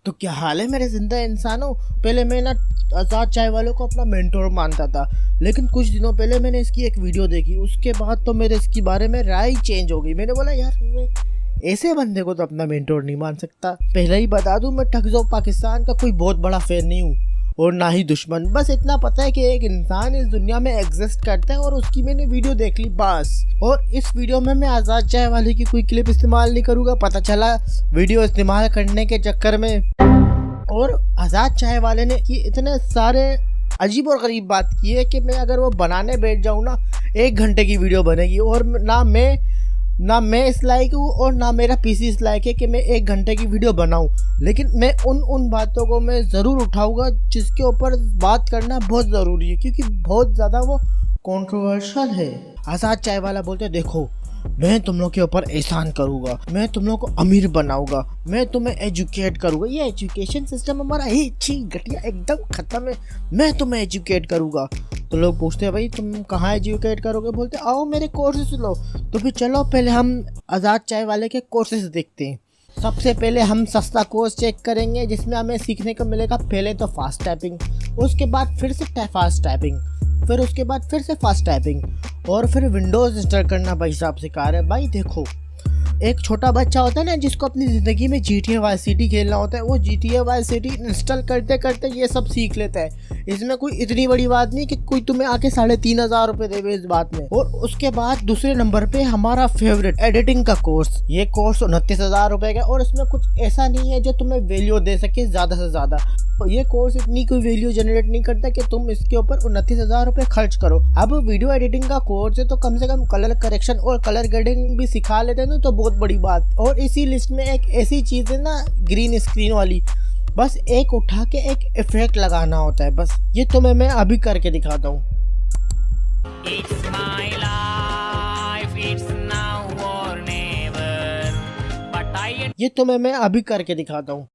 तो क्या हाल है मेरे जिंदा इंसानों। पहले मैं ना आज़ाद चाय वालों को अपना मेंटोर मानता था, लेकिन कुछ दिनों पहले मैंने इसकी एक वीडियो देखी। उसके बाद तो मेरे इसके बारे में राय चेंज हो गई। मैंने बोला यार मैं ऐसे बंदे को तो अपना मेंटोर नहीं मान सकता। पहले ही बता दूं, मैं ठग जाओ पाकिस्तान का कोई बहुत बड़ा फैन नहीं हूँ और ना ही दुश्मन। बस इतना पता है कि एक इंसान इस दुनिया में एग्जिस्ट करता है और उसकी मैंने वीडियो देख ली बस। और इस वीडियो में मैं आज़ाद चाय वाले की कोई क्लिप इस्तेमाल नहीं करूँगा। पता चला वीडियो इस्तेमाल करने के चक्कर में और आज़ाद चाय वाले ने कि इतने सारे अजीब और गरीब बात की है कि मैं अगर वो बनाने बैठ जाऊँ ना, 1 घंटे की वीडियो बनेगी और ना मैं इस लायक हूँ और ना मेरा पीसी इस लायक है कि मैं 1 घंटे की वीडियो बनाऊँ। लेकिन मैं उन बातों को मैं ज़रूर उठाऊँगा जिसके ऊपर बात करना बहुत ज़रूरी है, क्योंकि बहुत ज़्यादा वो कंट्रोवर्शियल है। आज़ाद चाय वाला बोलते देखो मैं तुम लोग के ऊपर एहसान करूँगा, मैं तुम लोग को अमीर बनाऊँगा, मैं तुम्हें एजुकेट करूँगा। ये एजुकेशन सिस्टम हमारा ही घटिया एकदम ख़त्म है। मैं तुम्हें एजुकेट करूँगा। तो लोग पूछते हैं भाई तुम कहाँ एजुकेट करोगे? बोलते आओ मेरे कोर्सेज लो। तो फिर चलो पहले हम आज़ाद चाय वाले के कोर्सेज देखते हैं। सबसे पहले हम सस्ता कोर्स चेक करेंगे जिसमें हमें सीखने को मिलेगा पहले तो फास्ट टाइपिंग, उसके बाद फिर से फास्ट टाइपिंग, फिर उसके बाद फिर से फास्ट टाइपिंग और फिर विंडोज़ इंस्टॉल करना भाई साहब सिखा रहे हैं। भाई देखो एक छोटा बच्चा होता है ना जिसको अपनी ज़िंदगी में GTA वाई सिटी खेलना होता है, वो GTA वाई सिटी इंस्टॉल करते करते ये सब सीख लेता है। इसमें कोई इतनी बड़ी बात नहीं कि कोई तुम्हें आके 3,500 रुपये देवे इस बात में। और उसके बाद दूसरे नंबर पे हमारा फेवरेट एडिटिंग का कोर्स। ये कोर्स 29,000 रुपये का और इसमें कुछ ऐसा नहीं है जो तुम्हें वैल्यू दे सके ज़्यादा से ज़्यादा। ये कोर्स इतनी कोई वैल्यू जनरेट नहीं करता कि तुम इसके ऊपर 29,000 रुपये खर्च करो। अब वीडियो एडिटिंग का कोर्स है तो कम से कम कलर करेक्शन और कलर ग्रेडिंग भी सिखा लेते हैं ना, तो बहुत बड़ी बात। और इसी लिस्ट में एक ऐसी चीज़ है ना ग्रीन स्क्रीन वाली, बस एक उठा के एक इफेक्ट लगाना होता है। बस ये तुम्हें मैं अभी करके दिखाता हूँ। ये तुम्हें मैं अभी करके दिखाता हूँ।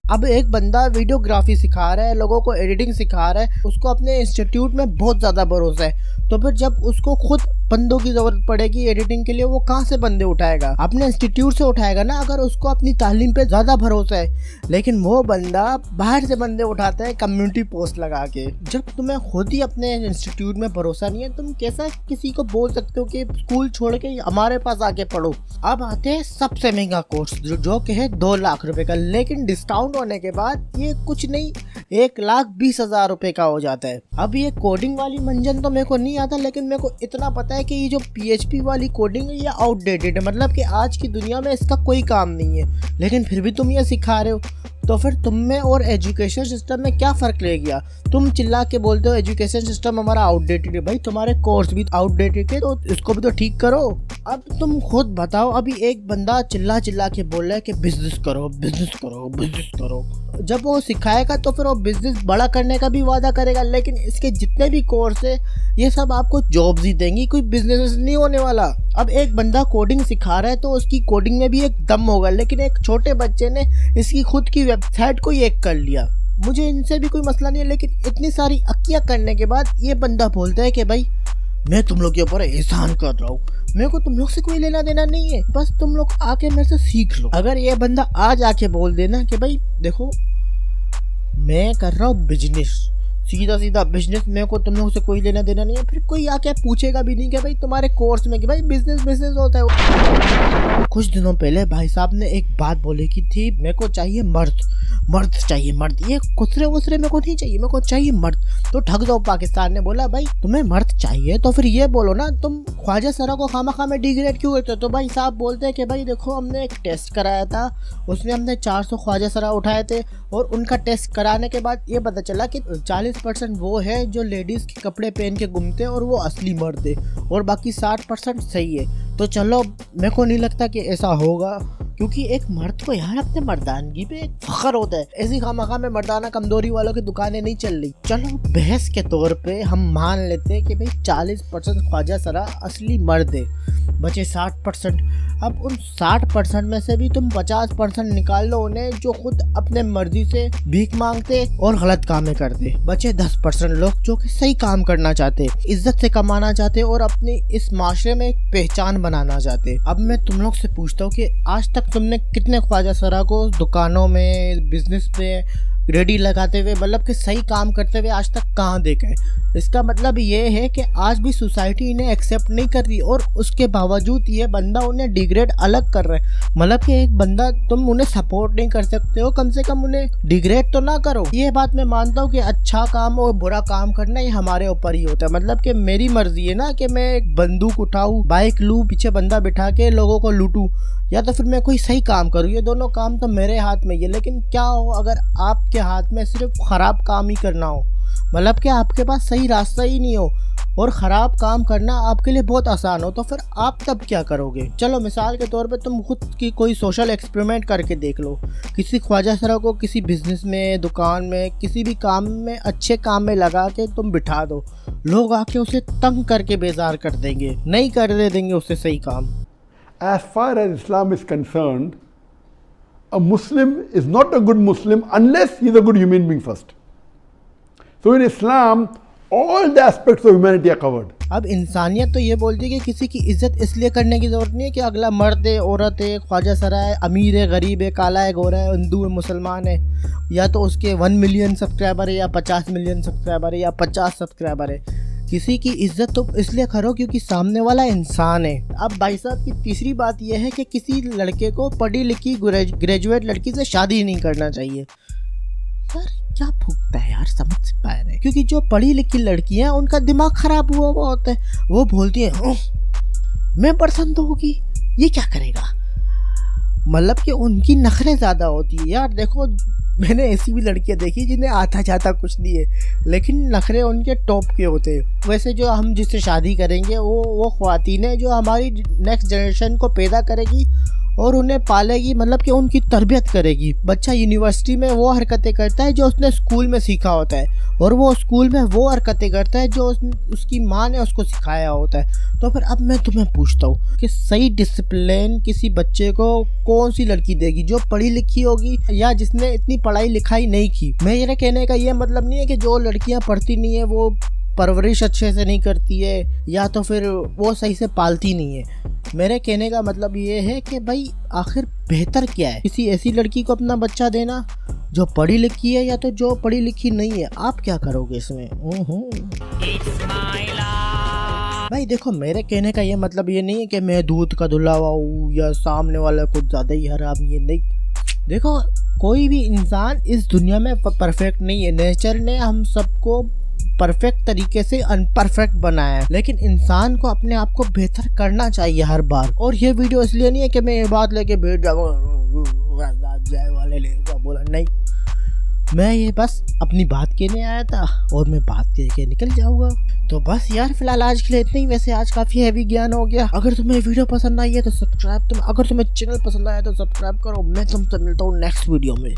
अब एक बंदा वीडियोग्राफी सिखा रहा है, लोगों को एडिटिंग सिखा रहा है, उसको अपने इंस्टीट्यूट में बहुत ज़्यादा भरोसा है। तो फिर जब उसको खुद बंदों की ज़रूरत पड़ेगी एडिटिंग के लिए, वो कहाँ से बंदे उठाएगा? अपने इंस्टीट्यूट से उठाएगा ना, अगर उसको अपनी तालीम पे ज़्यादा भरोसा है। लेकिन वो बंदा बाहर से बंदे उठाता है कम्युनिटी पोस्ट लगा के। जब तुम्हें खुद ही अपने इंस्टीट्यूट में भरोसा नहीं है, तुम कैसा किसी को बोल सकते हो कि स्कूल छोड़ के हमारे पास आके पढ़ो? अब आते हैं सबसे महंगा कोर्स जो कि है 2 लाख रुपए का, लेकिन डिस्काउंट होने के बाद ये कुछ नहीं 1,20,000 रुपए का हो जाता है। अब ये कोडिंग वाली मंजन तो मेरे को नहीं आता, लेकिन मेरे को इतना पता है कि ये जो PHP वाली कोडिंग है ये आउटडेटेड है, मतलब कि आज की दुनिया में इसका कोई काम नहीं है। लेकिन फिर भी तुम ये सिखा रहे हो, तो फिर तुम में और एजुकेशन सिस्टम में क्या फ़र्क रह गया? तुम चिल्ला के बोलते हो एजुकेशन सिस्टम हमारा आउटडेटेड है। भाई तुम्हारे कोर्स भी आउटडेटेड है, तो इसको भी तो ठीक करो। अब तुम खुद बताओ, अभी एक बंदा चिल्ला के बोल रहा है कि बिजनेस करो बिजनेस करो बिजनेस करो। जब वो सिखाएगा तो फिर वो बिजनेस बड़ा करने का भी वादा करेगा, लेकिन इसके जितने भी कोर्स है ये सब आपको जॉब्स ही देंगी, कोई बिजनेस नहीं होने वाला। अब एक बंदा कोडिंग सिखा रहा है तो उसकी कोडिंग में भी एक दम होगा, लेकिन एक छोटे बच्चे ने इसकी खुद की वेबसाइट को हैक कर लिया। मुझे इनसे भी कोई मसला नहीं है, लेकिन इतनी सारी अक्कियाँ करने के बाद ये बंदा बोलता है कि भाई मैं तुम लोग के ऊपर एहसान कर रहा हूँ, मेरे को तुम लोग से कोई लेना देना नहीं है, बस तुम लोग आके मेरे से सीख लो। अगर ये बंदा आज आके बोल देना कि भाई देखो मैं कर रहा हूँ बिजनेस, सीधा बिजनेस, मेरे को तुम लोग से कोई लेना देना नहीं है, फिर कोई आके पूछेगा भी नहीं कि भाई तुम्हारे कोर्स में कि भाई बिजनेस होता है। कुछ दिनों पहले भाई साहब ने एक बात बोली की थी, मेरे को चाहिए मर्द चाहिए मर्द, ये कुसरे मेरे को नहीं चाहिए, मेरे को चाहिए मर्द। तो ठग दो पाकिस्तान ने बोला भाई तुम्हें मर्द चाहिए तो फिर ये बोलो ना, तुम ख्वाजा सरा को खामा में डिग्रेड क्यों करते हो? तो भाई साहब बोलते हैं कि भाई देखो हमने एक टेस्ट कराया था, उसमें हमने 400 ख्वाजा सरा उठाए थे और उनका टेस्ट कराने के बाद ये पता चला कि 40% वो है जो लेडीज़ के कपड़े पहन के घूमते हैं और वो असली मर्द है, और बाकी 60% सही है। तो चलो मेरे को नहीं लगता कि ऐसा होगा, क्योंकि एक मर्द को यार अपने मर्दानगी पे एक फख्र होता है। ऐसी खामखा में मर्दाना कमजोरी वालों की दुकानें नहीं चल रही। चलो बहस के तौर पे हम मान लेते हैं कि भाई 40% ख्वाजा सरा असली मर्द है, बचे 60%। अब उन 60% में से भी तुम 50% निकाल लो उन्हें जो खुद अपने मर्जी से भीख मांगते और गलत कामें करते। बचे 10% लोग जो कि सही काम करना चाहते, इज्जत से कमाना चाहते और अपनी इस माशरे में एक पहचान बनाना चाहते। अब मैं तुम लोग से पूछता हूँ कि आज तक तुमने कितने ख्वाजा सरा को दुकानों में, बिजनेस में रेडी लगाते हुए, मतलब कि सही काम करते हुए आज तक कहाँ देखा है? इसका मतलब ये है कि आज भी सोसाइटी इन्हें एक्सेप्ट नहीं कर रही और उसके बावजूद ये बंदा उन्हें डिग्रेड अलग कर रहा है। मतलब कि एक बंदा, तुम उन्हें सपोर्ट नहीं कर सकते हो, कम से कम उन्हें डिग्रेड तो ना करो। ये बात मैं मानता हूँ कि अच्छा काम और बुरा काम करना ये हमारे ऊपर ही होता है। मतलब कि मेरी मर्जी है ना कि मैं एक बंदूक उठाऊँ, बाइक लूँ, पीछे बंदा बिठा के लोगों को लूटूँ, या तो फिर मैं कोई सही काम करूँ। ये दोनों काम तो मेरे हाथ में ही है। लेकिन क्या हो अगर आपके हाथ में सिर्फ खराब काम ही करना हो, मतलब कि आपके पास सही रास्ता ही नहीं हो और ख़राब काम करना आपके लिए बहुत आसान हो, तो फिर आप तब क्या करोगे? चलो मिसाल के तौर पे तुम खुद की कोई सोशल एक्सपेरिमेंट करके देख लो। किसी ख्वाजा सरा को किसी बिजनेस में, दुकान में, किसी भी काम में, अच्छे काम में लगा के तुम बिठा दो, लोग आके उसे तंग करके बेजार कर देंगे, नहीं कर देंगे उससे सही काम। As far as Islam is concerned, a Muslim is not a good Muslim unless he is a good human being first. So in Islam, all the aspects of humanity are covered. अब इंसानियत तो ये बोलती है कि किसी की इज्जत इसलिए करने की ज़रूरत नहीं है कि अगला मर्द है, औरत है, ख्वाजा सरा है, अमीर है, गरीब है, काला है, गोरा है, हिंदू है, मुसलमान है, या तो उसके 1 मिलियन सब्सक्राइबर है, या 50 मिलियन सब्सक्राइबर है, या 50 सब्सक्राइबर है। किसी की इज्जत तो इसलिए करो क्योंकि सामने वाला इंसान है। अब भाई साहब की तीसरी बात यह है कि किसी लड़के को पढ़ी लिखी ग्रेजुएट लड़की से शादी नहीं करना चाहिए। यार क्या भुगता है यार, समझ से बाहर है। क्योंकि जो पढ़ी लिखी लड़कियां उनका दिमाग खराब हुआ होता है, वो बोलती है मैं पसंद तो होगी, ये क्या करेगा, मतलब कि उनकी नखरें ज़्यादा होती है। यार देखो मैंने ऐसी भी लड़कियां देखी जिन्हें आता जाता कुछ नहीं है, लेकिन नखरे उनके टॉप के होते हैं। वैसे जो हम जिससे शादी करेंगे वो ख्वातीन है जो हमारी नेक्स्ट जनरेशन को पैदा करेगी और उन्हें पालेगी, मतलब कि उनकी तरबियत करेगी। बच्चा यूनिवर्सिटी में वो हरकतें करता है जो उसने स्कूल में सीखा होता है, और वो स्कूल में वो हरकतें करता है जो उसकी माँ ने उसको सिखाया होता है। तो फिर अब मैं तुम्हें पूछता हूँ कि सही डिसिप्लिन किसी बच्चे को कौन सी लड़की देगी, जो पढ़ी लिखी होगी या जिसने इतनी पढ़ाई लिखाई नहीं की? मेरे कहने का ये मतलब नहीं है कि जो लड़कियाँ पढ़ती नहीं है वो परवरिश अच्छे से नहीं करती है या तो फिर वो सही से पालती नहीं है। मेरे कहने का मतलब ये है कि भाई आखिर बेहतर क्या है, किसी ऐसी लड़की को अपना बच्चा देना जो पढ़ी लिखी है या तो जो पढ़ी लिखी नहीं है? आप क्या करोगे इसमें? भाई देखो मेरे कहने का ये मतलब ये नहीं है कि मैं दूध का धुलावा हूँ या सामने वाला कुछ ज़्यादा ही हराम, ये नहीं। देखो कोई भी इंसान इस दुनिया में परफेक्ट नहीं है। नेचर ने हम सबको परफेक्ट तरीके से अनपरफेक्ट बनाया है, लेकिन इंसान को अपने आप को बेहतर करना चाहिए हर बार। और ये वीडियो इसलिए नहीं है कि मैं ये बात लेके बैठ जाए वाले ले बोला, नहीं, मैं ये बस अपनी बात कहने आया था और मैं बात कह के निकल जाऊंगा। तो बस यार फिलहाल आज के लिए इतना ही। वैसे आज काफी हैवी ज्ञान हो गया। अगर तुम्हें वीडियो पसंद आई है तो सब्सक्राइब, अगर तुम्हें चैनल पसंद आया तो सब्सक्राइब करो। मैं तुमसे मिलता हूँ नेक्स्ट वीडियो में।